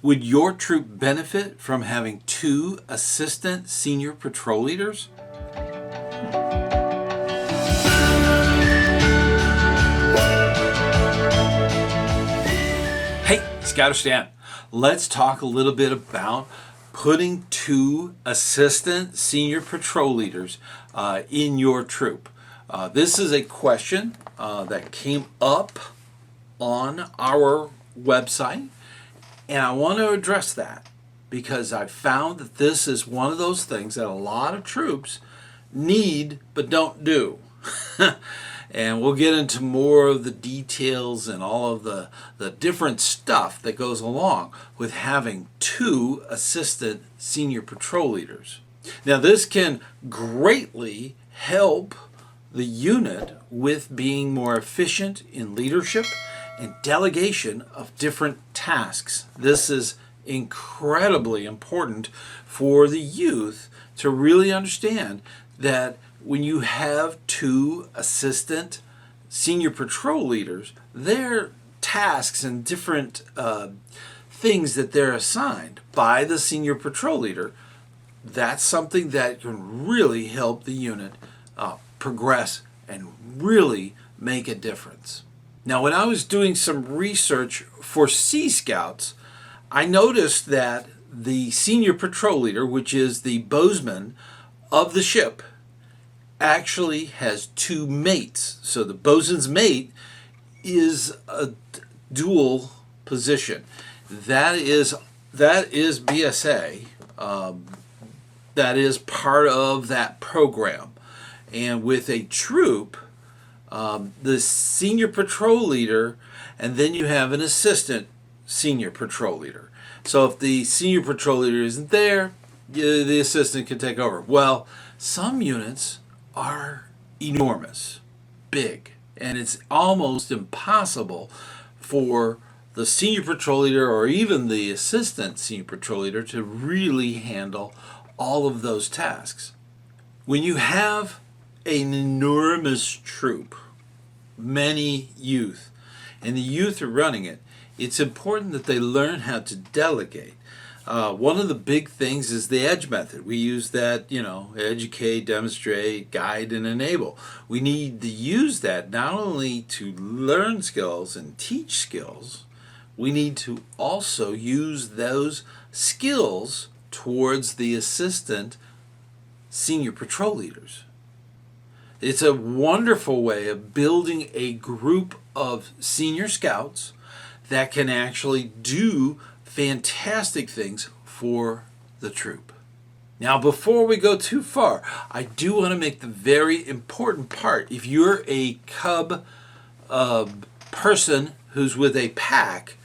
Would your troop benefit from having 2 assistant senior patrol leaders? Hey, ScouterStan, let's talk a little bit about putting 2 assistant senior patrol leaders in your troop. This is a question that came up on our website, and I want to address that because I found that this is one of those things that a lot of troops need but don't do. And we'll get into more of the details and all of the different stuff that goes along with having 2 assistant senior patrol leaders. Now, this can greatly help the unit with being more efficient in leadership and delegation of different tasks. This is incredibly important for the youth to really understand that when you have 2 assistant senior patrol leaders, their tasks and different things that they're assigned by the senior patrol leader, that's something that can really help the unit progress and really make a difference. Now, when I was doing some research for Sea Scouts, I noticed that the senior patrol leader, which is the bowsman of the ship, actually has 2 mates. So the bosun's mate is a dual position. That is BSA. That is part of that program. And with a troop, the senior patrol leader, and then you have an assistant senior patrol leader. So if the senior patrol leader isn't there, the assistant can take over. Well, some units are enormous, big, and it's almost impossible for the senior patrol leader or even the assistant senior patrol leader to really handle all of those tasks. When you have an enormous troop, many youth, and the youth are running it, it's important that they learn how to delegate. One of the big things is the EDGE method. We use that, educate, demonstrate, guide, and enable. We need to use that not only to learn skills and teach skills, we need to also use those skills towards the assistant senior patrol leaders. It's a wonderful way of building a group of senior scouts that can actually do fantastic things for the troop. Now, before we go too far, I do want to make the very important part. If you're a cub person who's with a pack,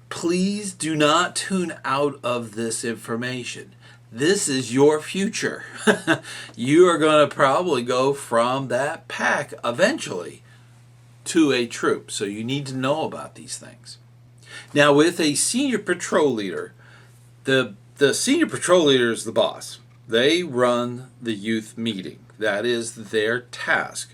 please do not tune out of this information. This is your future. You are going to probably go from that pack eventually to a troop. So you need to know about these things. Now, with a senior patrol leader, the senior patrol leader is the boss. They run the youth meeting. That is their task.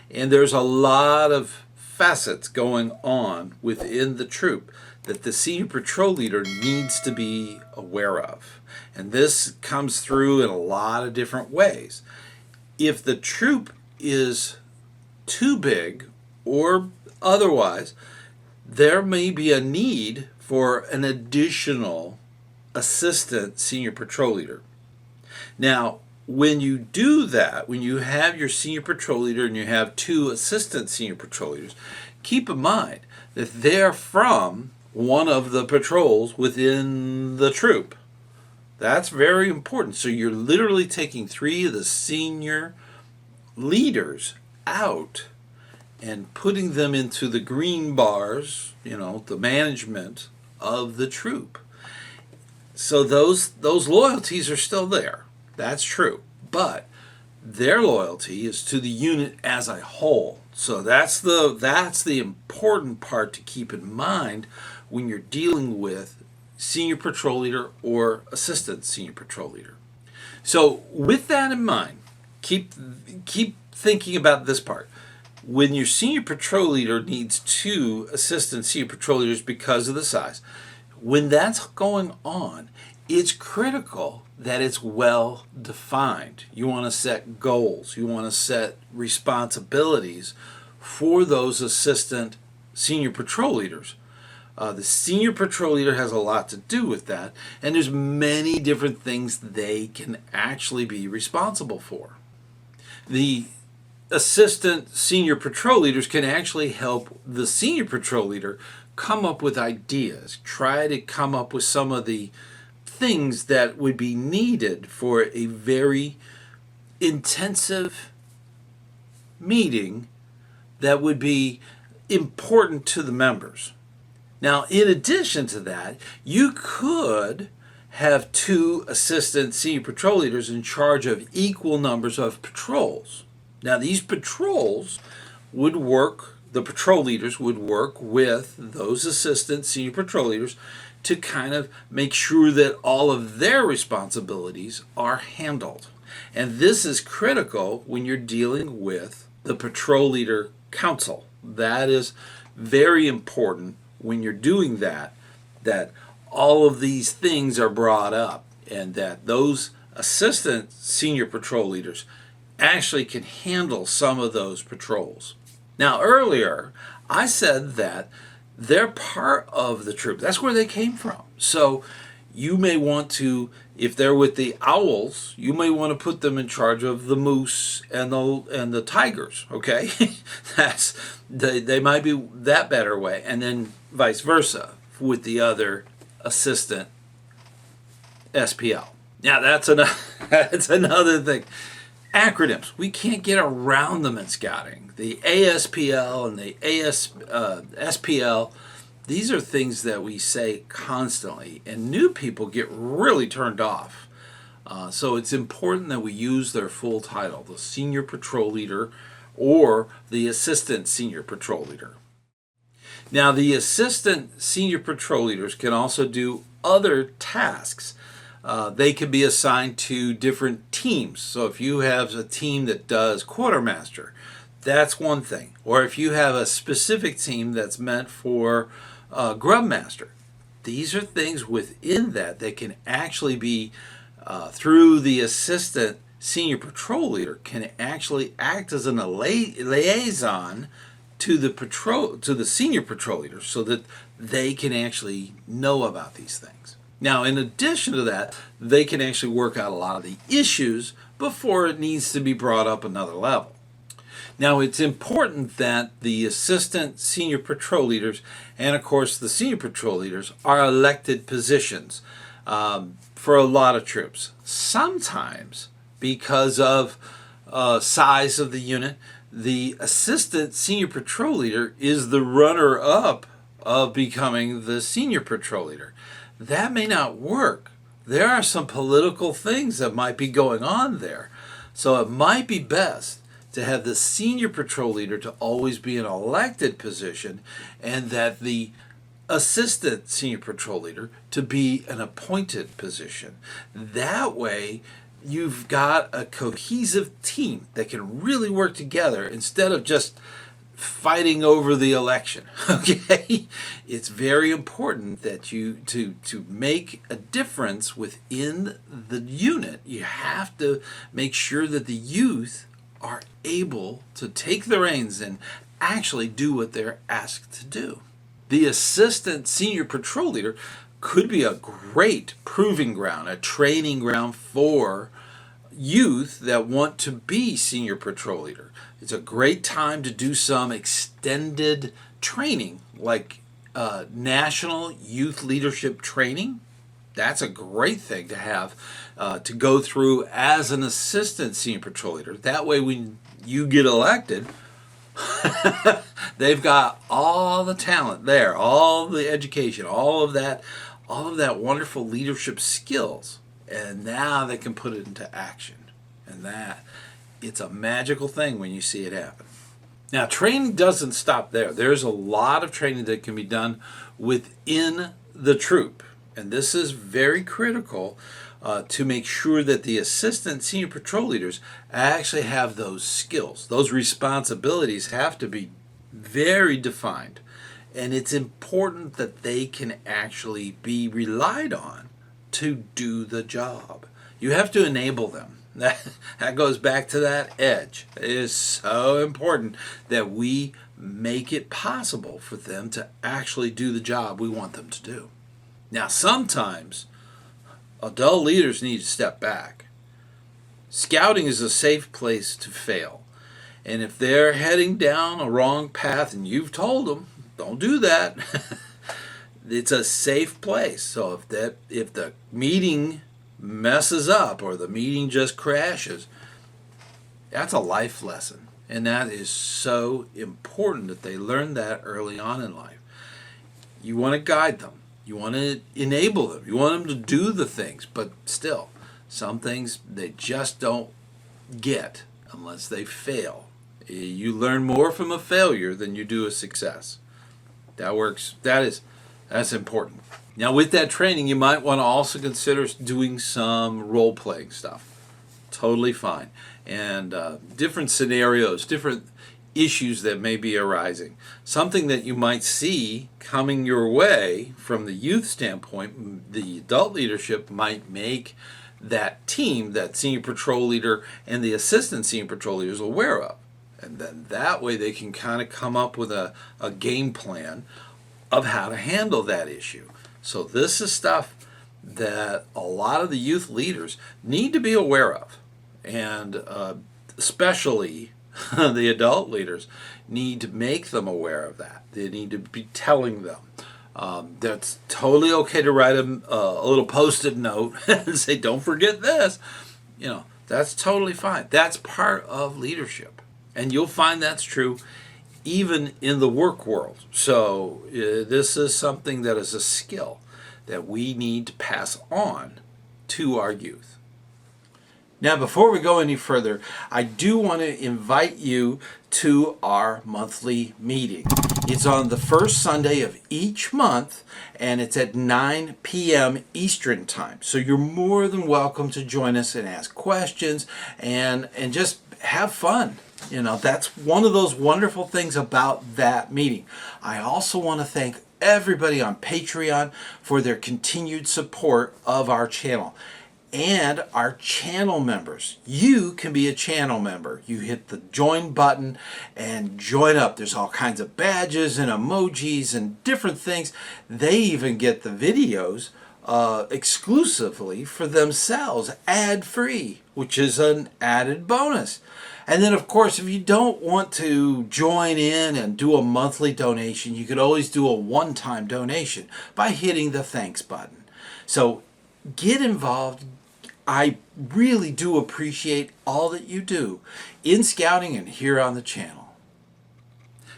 And there's a lot of facets going on within the troop that the senior patrol leader needs to be aware of. And this comes through in a lot of different ways. If the troop is too big or otherwise, there may be a need for an additional assistant senior patrol leader. Now, when you do that, when you have your senior patrol leader and you have 2 assistant senior patrol leaders, keep in mind that they're from one of the patrols within the troop. That's very important. So you're literally taking 3 of the senior leaders out and putting them into the green bars, the management of the troop. So those loyalties are still there. That's true. But their loyalty is to the unit as a whole. So that's the important part to keep in mind when you're dealing with senior patrol leader or assistant senior patrol leader. So with that in mind, keep thinking about this part. When your senior patrol leader needs 2 assistant senior patrol leaders because of the size, when that's going on, it's critical that it's well defined. You want to set goals, you want to set responsibilities for those assistant senior patrol leaders. The senior patrol leader has a lot to do with that, and there's many different things they can actually be responsible for. The assistant senior patrol leaders can actually help the senior patrol leader come up with ideas, try to come up with some of the things that would be needed for a very intensive meeting that would be important to the members. Now, in addition to that, you could have two assistant senior patrol leaders in charge of equal numbers of patrols. Now, these patrols would work, the patrol leaders would work with those assistant senior patrol leaders to kind of make sure that all of their responsibilities are handled. And this is critical when you're dealing with the patrol leader council. That is very important when you're doing that all of these things are brought up and that those assistant senior patrol leaders actually can handle some of those patrols. Now, earlier, I said that they're part of the troop. That's where they came from. So you may want to, if they're with the owls, you may want to put them in charge of the moose and the tigers, okay? They might be that better way. And then vice versa with the other assistant SPL. Now, that's another thing. Acronyms, we can't get around them in scouting. The ASPL and the SPL, these are things that we say constantly, and new people get really turned off. So it's important that we use their full title, the Senior Patrol Leader or the Assistant Senior Patrol Leader. Now, the Assistant Senior Patrol Leaders can also do other tasks. They can be assigned to different teams. So if you have a team that does quartermaster, that's one thing. Or if you have a specific team that's meant for grubmaster, these are things within that can actually be, through the assistant senior patrol leader, can actually act as a liaison to the senior patrol leader so that they can actually know about these things. Now, in addition to that, they can actually work out a lot of the issues before it needs to be brought up another level. Now, it's important that the assistant senior patrol leaders and, of course, the senior patrol leaders are elected positions for a lot of troops. Sometimes, because of size of the unit, the assistant senior patrol leader is the runner-up of becoming the senior patrol leader. That may not work. There are some political things that might be going on there. So it might be best to have the senior patrol leader to always be an elected position and that the assistant senior patrol leader to be an appointed position. That way, you've got a cohesive team that can really work together instead of just fighting over the election. Okay, it's very important that you to make a difference within the unit. You have to make sure that the youth are able to take the reins and actually do what they're asked to do. The assistant senior patrol leader could be a great proving ground, a training ground for youth that want to be senior patrol leader. It's a great time to do some extended training, like national youth leadership training. That's a great thing to have to go through as an assistant senior patrol leader. That way, when you get elected, they've got all the talent there, all the education, all of that wonderful leadership skills, and now they can put it into action. And it's a magical thing when you see it happen. Now, training doesn't stop there. There's a lot of training that can be done within the troop. And this is very critical to make sure that the assistant senior patrol leaders actually have those skills. Those responsibilities have to be very defined. And it's important that they can actually be relied on to do the job. You have to enable them. That goes back to that edge. It is so important that we make it possible for them to actually do the job we want them to do. Now, sometimes adult leaders need to step back. Scouting is a safe place to fail. And if they're heading down a wrong path and you've told them, don't do that, it's a safe place. So if the meeting messes up or the meeting just crashes, that's a life lesson. And that is so important that they learn that early on in life. You want to guide them. You want to enable them. You want them to do the things. But still, some things they just don't get unless they fail. You learn more from a failure than you do a success. That works. That's important. Now, with that training, you might want to also consider doing some role-playing stuff. Totally fine. And different scenarios, different issues that may be arising. Something that you might see coming your way from the youth standpoint, the adult leadership might make that team, that senior patrol leader and the assistant senior patrol leaders aware of. And then that way they can kind of come up with a game plan of how to handle that issue. So this is stuff that a lot of the youth leaders need to be aware of. And especially the adult leaders need to make them aware of that. They need to be telling them. That's totally okay to write a little post-it note and say, don't forget this. That's totally fine. That's part of leadership. And you'll find that's true even in the work world. So this is something that is a skill that we need to pass on to our youth. Now, before we go any further, I do want to invite you to our monthly meeting. It's on the first Sunday of each month, and it's at 9 p.m. Eastern Time. So you're more than welcome to join us and ask questions and just have fun. That's one of those wonderful things about that meeting. I also want to thank everybody on Patreon for their continued support of our channel. And our channel members. You can be a channel member. You hit the join button and join up. There's all kinds of badges and emojis and different things. They even get the videos exclusively for themselves, ad-free, which is an added bonus. And then, of course, if you don't want to join in and do a monthly donation, you could always do a one-time donation by hitting the thanks button. So get involved. I really do appreciate all that you do in scouting and here on the channel.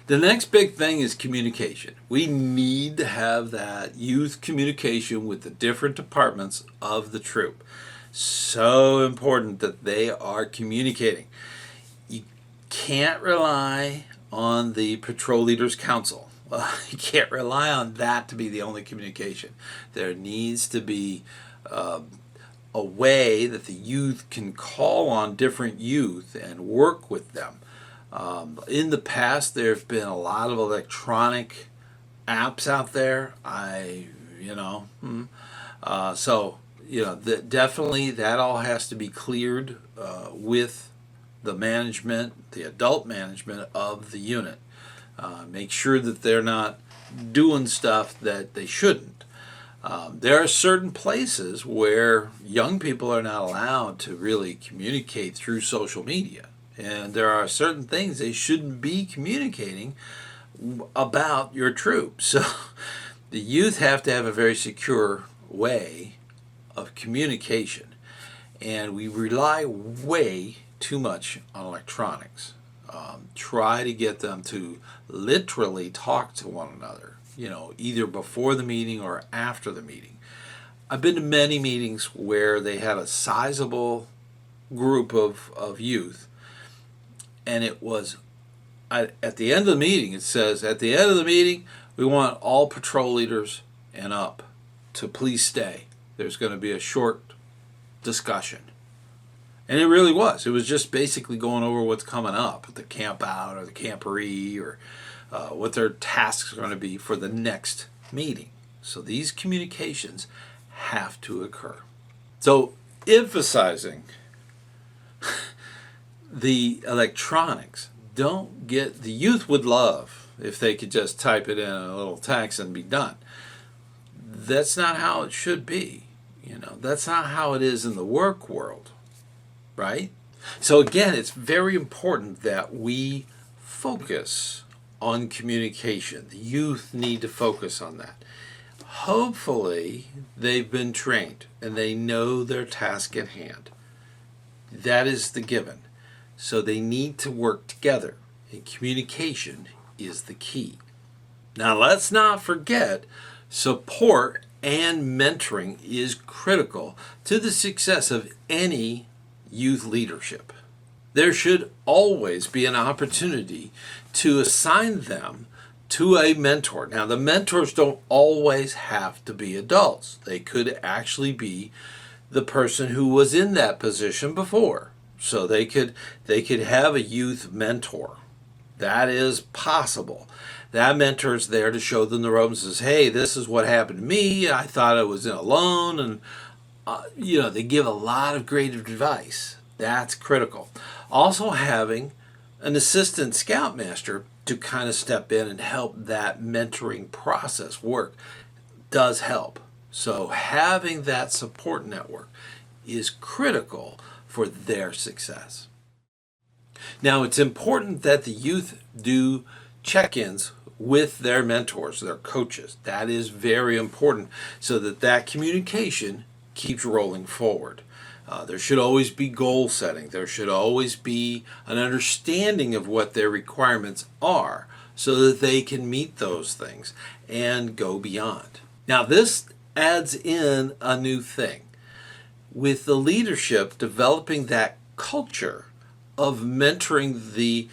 The next big thing is communication. We need to have that youth communication with the different departments of the troop. So important that they are communicating. You can't rely on the Patrol Leaders Council. You can't rely on that to be the only communication. There needs to be a way that the youth can call on different youth and work with them. In the past, there have been a lot of electronic apps out there. Definitely that all has to be cleared with the management, the adult management of the unit. Make sure that they're not doing stuff that they shouldn't. There are certain places where young people are not allowed to really communicate through social media. And there are certain things they shouldn't be communicating about your troop. So the youth have to have a very secure way of communication. And we rely way too much on electronics. Try to get them to literally talk to one another. Either before the meeting or after the meeting. I've been to many meetings where they had a sizable group of youth, and it was at the end of the meeting, it says, at the end of the meeting, we want all patrol leaders and up to please stay. There's going to be a short discussion. And it really was. It was just basically going over what's coming up, the camp out or the camporee or what their tasks are going to be for the next meeting. So these communications have to occur. So emphasizing the electronics, don't get, the youth would love if they could just type it in a little text and be done. That's not how it should be. That's not how it is in the work world, right? So again, it's very important that we focus on communication. The youth need to focus on that. Hopefully, they've been trained and they know their task at hand. That is the given. So they need to work together, and communication is the key. Now, let's not forget, support and mentoring is critical to the success of any youth leadership. There should always be an opportunity to assign them to a mentor. Now, the mentors don't always have to be adults. They could actually be the person who was in that position before. So they could have a youth mentor. That is possible. That mentor is there to show them the ropes and says, hey, this is what happened to me. I thought I was in alone. And, they give a lot of great advice. That's critical. Also having an assistant scoutmaster to kind of step in and help that mentoring process work does help. So having that support network is critical for their success. Now, it's important that the youth do check-ins with their mentors, their coaches. That is very important so that communication keeps rolling forward. There should always be goal setting. There should always be an understanding of what their requirements are so that they can meet those things and go beyond. Now, this adds in a new thing. With the leadership developing that culture of mentoring the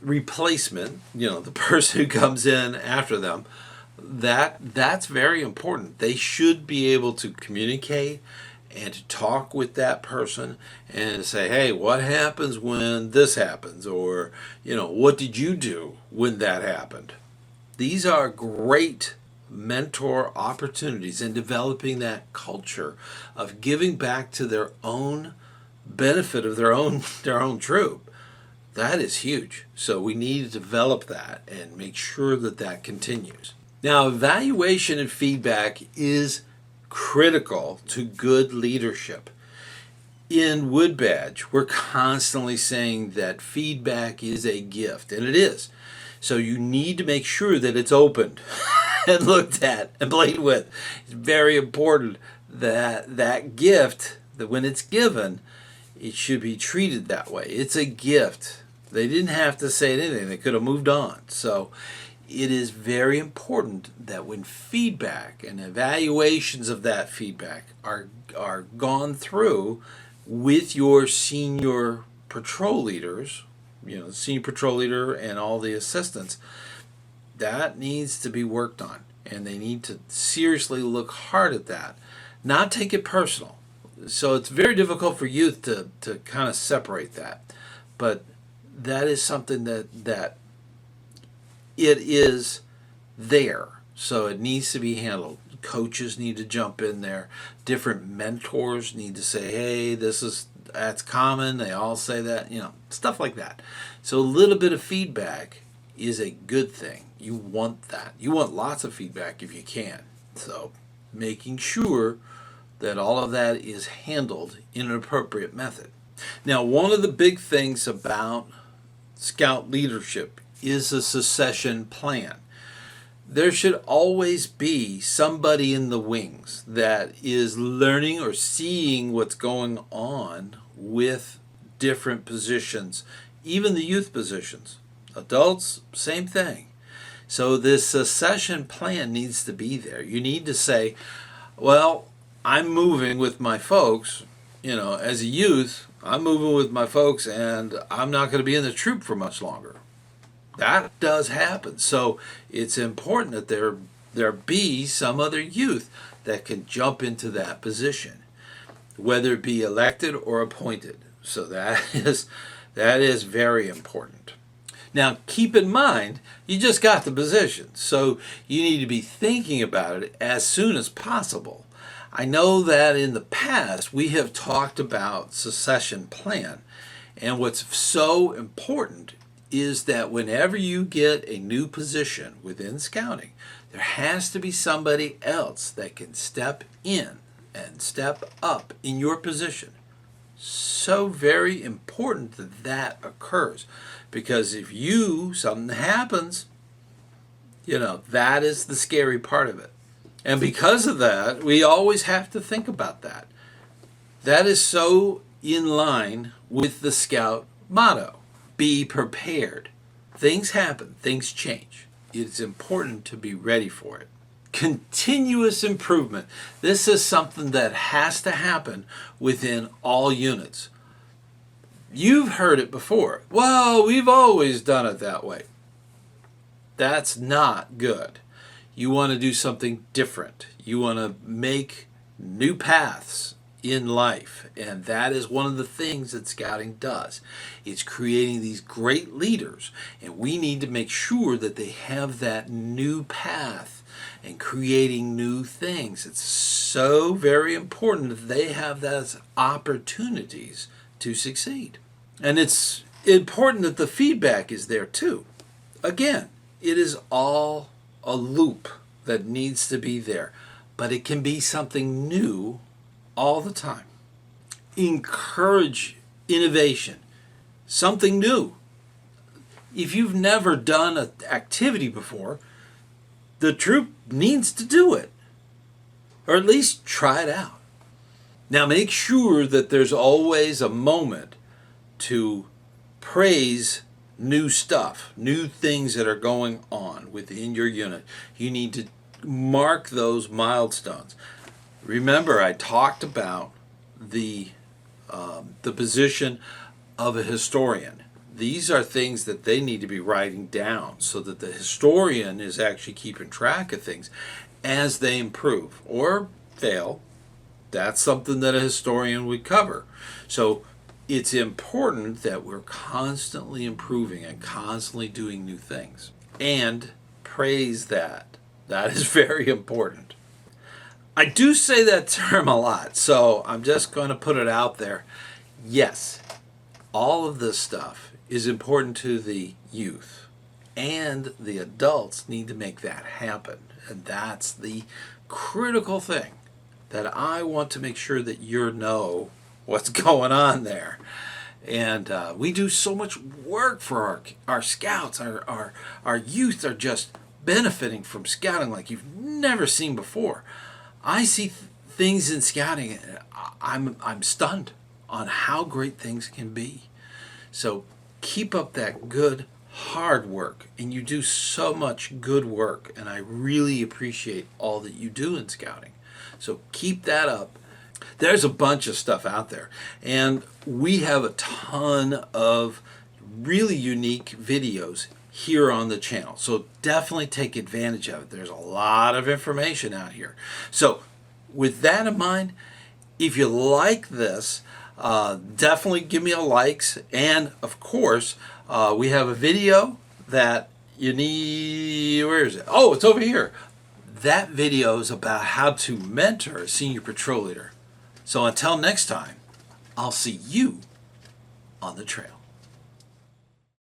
replacement, the person who comes in after them, that's very important. They should be able to communicate and to talk with that person and to say, hey, what happens when this happens? Or, what did you do when that happened? These are great mentor opportunities in developing that culture of giving back to their own benefit of their own troop. That is huge. So we need to develop that and make sure that continues. Now, evaluation and feedback is critical to good leadership. In Wood Badge, we're constantly saying that feedback is a gift, and it is. So you need to make sure that it's opened and looked at and played with. It's very important that gift, that when it's given, it should be treated that way. It's a gift. They didn't have to say anything. They could have moved on. So it is very important that when feedback and evaluations of that feedback are gone through with your senior patrol leaders, the senior patrol leader and all the assistants, that needs to be worked on. And they need to seriously look hard at that, not take it personal. So it's very difficult for youth to kind of separate that. But that is something that it is there. So it needs to be handled. Coaches need to jump in there. Different mentors need to say, hey, that's common. They all say that, stuff like that. So a little bit of feedback is a good thing. You want that. You want lots of feedback if you can. So making sure that all of that is handled in an appropriate method. Now, one of the big things about Scout leadership is a succession plan. There should always be somebody in the wings that is learning or seeing what's going on with different positions, even the youth positions. Adults, same thing. So this succession plan needs to be there. You need to say, well, I'm moving with my folks, as a youth, I'm moving with my folks and I'm not going to be in the troop for much longer. That does happen. So it's important that there be some other youth that can jump into that position, whether it be elected or appointed. So that is very important. Now, keep in mind, you just got the position, so you need to be thinking about it as soon as possible. I know that in the past we have talked about succession plan, and what's so important is that whenever you get a new position within scouting, there has to be somebody else that can step in and step up in your position. So very important that that occurs, because if something happens, that is the scary part of it. And because of that, we always have to think about that. That is so in line with the Scout motto: be prepared. Things happen, things change. It's important to be ready for it. Continuous improvement. This is something that has to happen within all units. You've heard it before. Well, we've always done it that way. That's not good. You want to do something different. You want to make new paths in life, and that is one of the things that scouting does. It's creating these great leaders, and we need to make sure that they have that new path and creating new things. It's so very important that they have those opportunities to succeed. And it's important that the feedback is there too. Again, it is all a loop that needs to be there, but it can be something new all the time. Encourage innovation, something new. If you've never done an activity before, the troop needs to do it, or at least try it out. Now make sure that there's always a moment to praise new stuff, new things that are going on within your unit. You need to mark those milestones. Remember, I talked about the position of a historian. These are things that they need to be writing down so that the historian is actually keeping track of things as they improve or fail. That's something that a historian would cover. So it's important that we're constantly improving and constantly doing new things. And praise that. That is very important. I do say that term a lot, so I'm just going to put it out there. Yes, all of this stuff is important to the youth, and the adults need to make that happen. And that's the critical thing that I want to make sure that you know what's going on there. And we do so much work for our scouts. Our youth are just benefiting from scouting like you've never seen before. I see things in scouting, I'm stunned on how great things can be. So keep up that good, hard work. And you do so much good work, and I really appreciate all that you do in scouting. So keep that up. There's a bunch of stuff out there, and we have a ton of really unique videos here on the channel. So definitely take advantage of it. There's a lot of information out here. So with that in mind, if you like this, definitely give me a likes. And of course, we have a video that you need. Where is it? Oh, it's over here. That video is about how to mentor a senior patrol leader. So until next time, I'll see you on the trail.